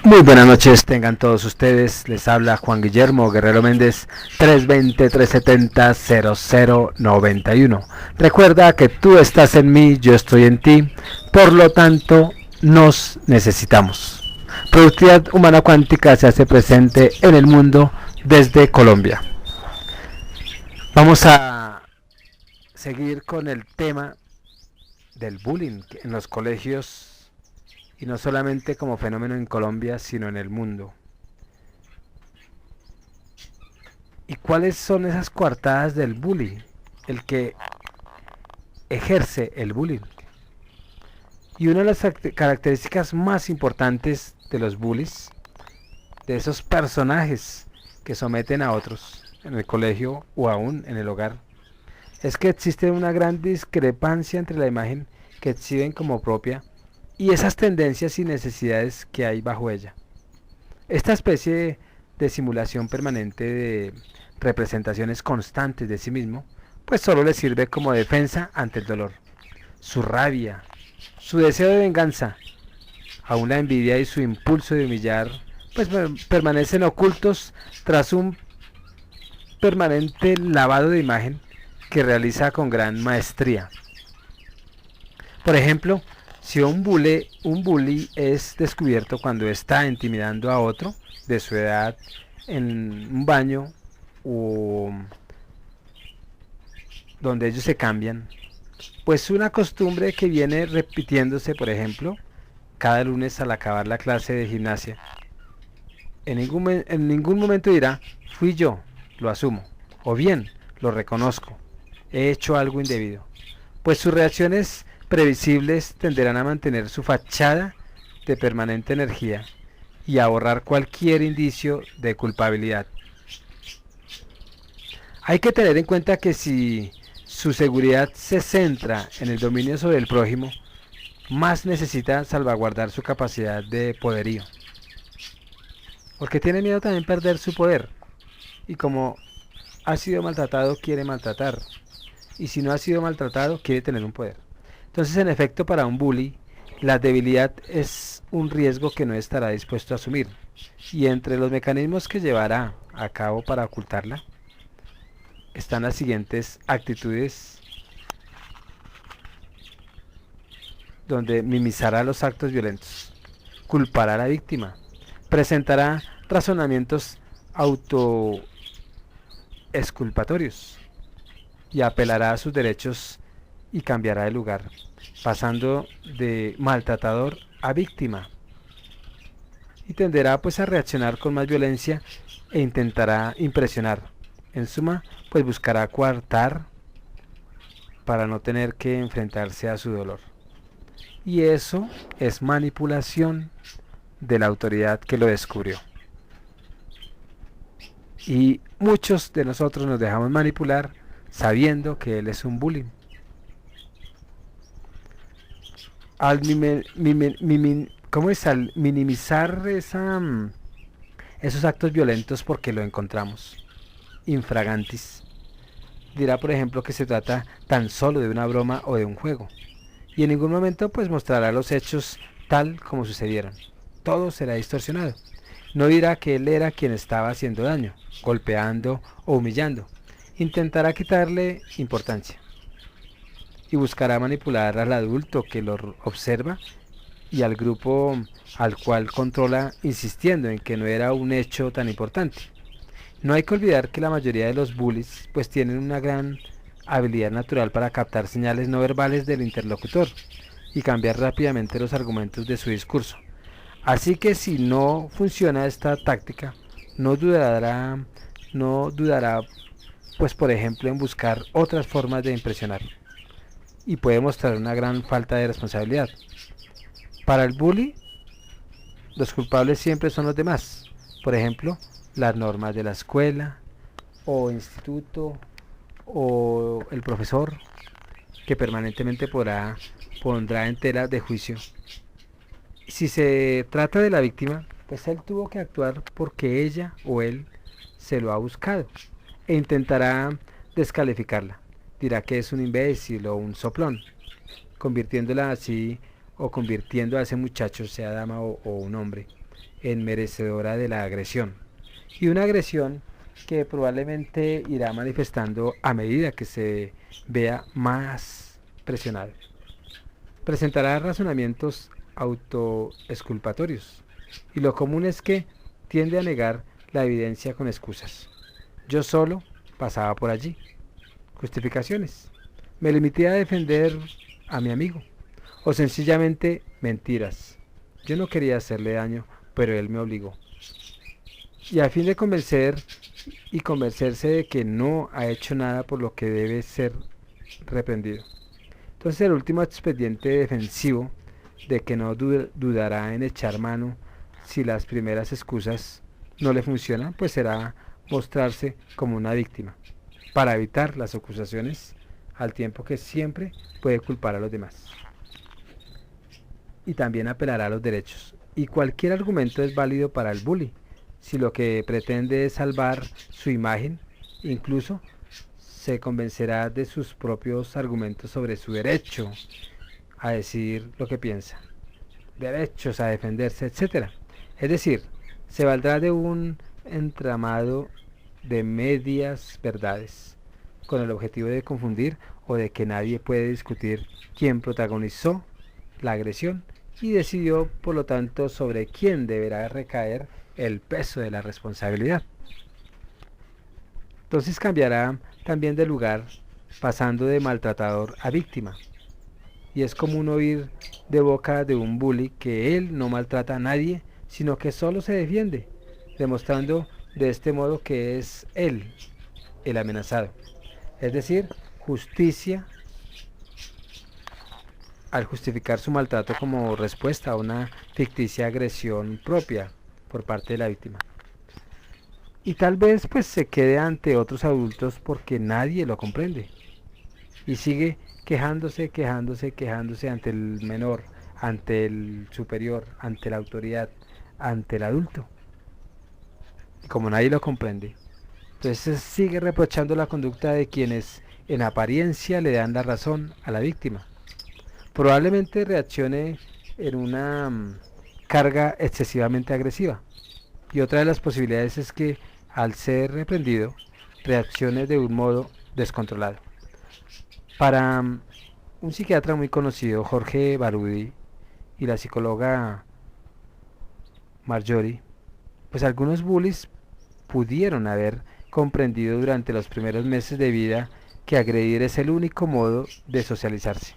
Muy buenas noches, tengan todos ustedes. Les habla Juan Guillermo Guerrero Méndez, 320-370-0091. Recuerda que tú estás en mí, yo estoy en ti, por lo tanto, nos necesitamos. Productividad Humana Cuántica se hace presente en el mundo desde Colombia. Vamos a seguir con el tema del bullying en los colegios. Y no solamente como fenómeno en Colombia, sino en el mundo. ¿Y cuáles son esas coartadas del bullying? El que ejerce el bullying. Y una de las características más importantes de los bullies, de esos personajes que someten a otros en el colegio o aún en el hogar, es que existe una gran discrepancia entre la imagen que exhiben como propia y esas tendencias y necesidades que hay bajo ella. Esta especie de simulación permanente de representaciones constantes de sí mismo, pues solo le sirve como defensa ante el dolor. Su rabia, su deseo de venganza, aún la envidia y su impulso de humillar, pues permanecen ocultos tras un permanente lavado de imagen que realiza con gran maestría. Por ejemplo, si un bully es descubierto cuando está intimidando a otro de su edad en un baño o donde ellos se cambian, pues una costumbre que viene repitiéndose, por ejemplo, cada lunes al acabar la clase de gimnasia. En ningún momento dirá, fui yo, lo asumo, o bien, lo reconozco, he hecho algo indebido, pues sus reacciones previsibles tenderán a mantener su fachada de permanente energía y a borrar cualquier indicio de culpabilidad. Hay que tener en cuenta que si su seguridad se centra en el dominio sobre el prójimo, más necesita salvaguardar su capacidad de poderío. Porque tiene miedo también perder su poder. Y como ha sido maltratado, quiere maltratar. Y si no ha sido maltratado, quiere tener un poder. Entonces, en efecto, para un bully, la debilidad es un riesgo que no estará dispuesto a asumir. Y entre los mecanismos que llevará a cabo para ocultarla, están las siguientes actitudes, donde minimizará los actos violentos, culpará a la víctima, presentará razonamientos autoexculpatorios y apelará a sus derechos y cambiará de lugar, pasando de maltratador a víctima, y tenderá pues a reaccionar con más violencia e intentará impresionar. En suma, pues buscará coartar para no tener que enfrentarse a su dolor. Y eso es manipulación de la autoridad que lo descubrió. Y muchos de nosotros nos dejamos manipular sabiendo que él es un bullying. Al al minimizar esos actos violentos porque lo encontramos infragantis, dirá por ejemplo que se trata tan solo de una broma o de un juego, y en ningún momento pues mostrará los hechos tal como sucedieron. Todo será distorsionado. No dirá que él era quien estaba haciendo daño, golpeando o humillando. Intentará quitarle importancia y buscará manipular al adulto que lo observa y al grupo al cual controla, insistiendo en que no era un hecho tan importante. No hay que olvidar que la mayoría de los bullies pues tienen una gran habilidad natural para captar señales no verbales del interlocutor y cambiar rápidamente los argumentos de su discurso. Así que si no funciona esta táctica, no dudará pues por ejemplo en buscar otras formas de impresionar, y puede mostrar una gran falta de responsabilidad. Para el bully, los culpables siempre son los demás. Por ejemplo, las normas de la escuela o instituto o el profesor, que permanentemente pondrá en tela de juicio. Si se trata de la víctima, pues él tuvo que actuar porque ella o él se lo ha buscado e intentará descalificarla. Dirá que es un imbécil o un soplón, convirtiéndola así o convirtiendo a ese muchacho, sea dama o un hombre, en merecedora de la agresión. Y una agresión que probablemente irá manifestando a medida que se vea más presionado. Presentará razonamientos autoexculpatorios. Y lo común es que tiende a negar la evidencia con excusas. Yo solo pasaba por allí. Justificaciones. Me limité a defender a mi amigo. O sencillamente mentiras. Yo no quería hacerle daño, pero él me obligó. Y a fin de convencerse de que no ha hecho nada por lo que debe ser reprendido. Entonces el último expediente defensivo de que no dudará en echar mano si las primeras excusas no le funcionan, pues será mostrarse como una víctima, para evitar las acusaciones, al tiempo que siempre puede culpar a los demás. Y también apelará a los derechos. Y cualquier argumento es válido para el bully, si lo que pretende es salvar su imagen, incluso se convencerá de sus propios argumentos sobre su derecho a decir lo que piensa, derechos a defenderse, etc. Es decir, se valdrá de un entramado de medias verdades, con el objetivo de confundir o de que nadie puede discutir quién protagonizó la agresión y decidió, por lo tanto, sobre quién deberá recaer el peso de la responsabilidad. Entonces cambiará también de lugar, pasando de maltratador a víctima. Y es común oír de boca de un bully que él no maltrata a nadie, sino que solo se defiende, demostrando de este modo que es él el amenazado. Es decir, justicia al justificar su maltrato como respuesta a una ficticia agresión propia por parte de la víctima. Y tal vez pues se quede ante otros adultos porque nadie lo comprende. Y sigue quejándose ante el menor, ante el superior, ante la autoridad, ante el adulto. Y como nadie lo comprende, entonces sigue reprochando la conducta de quienes en apariencia le dan la razón a la víctima. Probablemente reaccione en una carga excesivamente agresiva. Y otra de las posibilidades es que al ser reprendido, reaccione de un modo descontrolado. Para un psiquiatra muy conocido, Jorge Barudi, y la psicóloga Marjorie, pues algunos bullies pudieron haber comprendido durante los primeros meses de vida que agredir es el único modo de socializarse.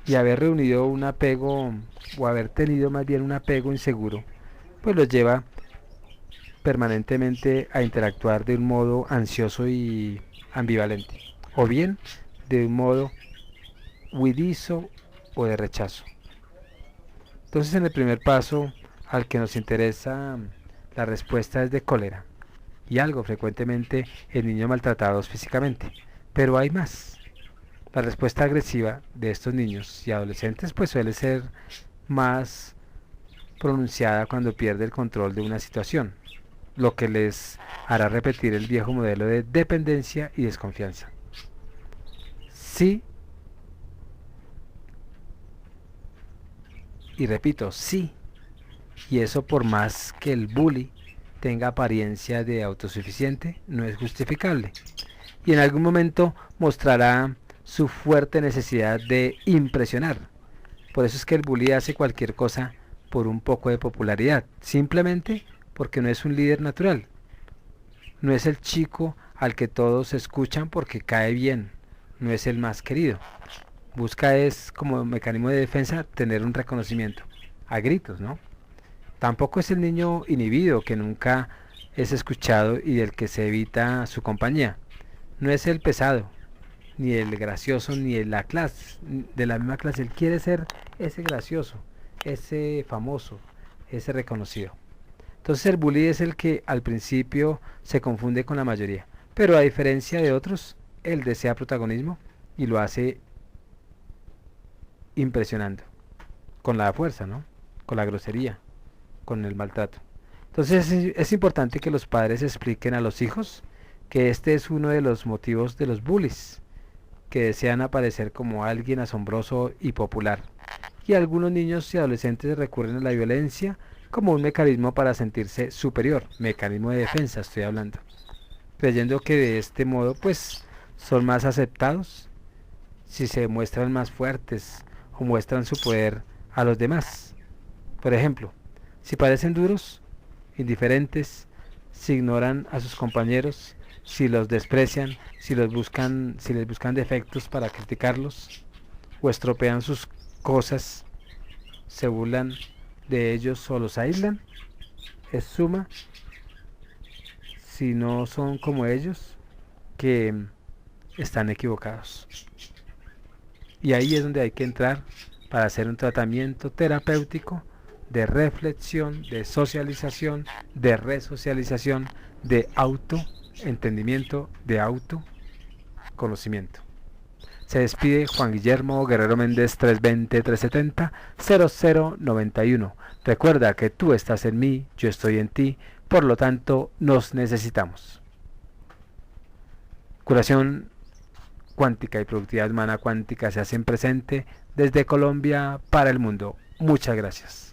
Y haber reunido un apego, o haber tenido más bien un apego inseguro, pues los lleva permanentemente a interactuar de un modo ansioso y ambivalente, o bien de un modo huidizo o de rechazo. Entonces en el primer paso al que nos interesa, la respuesta es de cólera y algo frecuentemente en niños maltratados físicamente, pero hay más. La respuesta agresiva de estos niños y adolescentes pues suele ser más pronunciada cuando pierde el control de una situación, lo que les hará repetir el viejo modelo de dependencia y desconfianza. Sí, y repito, sí, y eso por más que el bully tenga apariencia de autosuficiente, no es justificable. Y en algún momento mostrará su fuerte necesidad de impresionar. Por eso es que el bully hace cualquier cosa por un poco de popularidad, simplemente porque no es un líder natural. No es el chico al que todos escuchan porque cae bien, no es el más querido. Busca es como mecanismo de defensa tener un reconocimiento, a gritos, ¿no? Tampoco es el niño inhibido que nunca es escuchado y del que se evita su compañía. No es el pesado, ni el gracioso, ni de la clase, de la misma clase. Él quiere ser ese gracioso, ese famoso, ese reconocido. Entonces el bully es el que al principio se confunde con la mayoría, pero a diferencia de otros, él desea protagonismo y lo hace impresionando, con la fuerza, ¿no? Con la grosería, con el maltrato. Entonces es importante que los padres expliquen a los hijos que este es uno de los motivos de los bullies, que desean aparecer como alguien asombroso y popular. Y algunos niños y adolescentes recurren a la violencia como un mecanismo para sentirse superior, mecanismo de defensa estoy hablando, creyendo que de este modo pues son más aceptados si se muestran más fuertes o muestran su poder a los demás. Por ejemplo, si parecen duros, indiferentes, si ignoran a sus compañeros, si los desprecian, si les buscan defectos para criticarlos o estropean sus cosas, se burlan de ellos o los aíslan, es suma si no son como ellos que están equivocados. Y ahí es donde hay que entrar para hacer un tratamiento terapéutico de reflexión, de socialización, de resocialización, de autoentendimiento, de autoconocimiento. Se despide Juan Guillermo Guerrero Méndez 320-370-0091. Recuerda que tú estás en mí, yo estoy en ti, por lo tanto nos necesitamos. Curación cuántica y productividad humana cuántica se hacen presente desde Colombia para el mundo. Muchas gracias.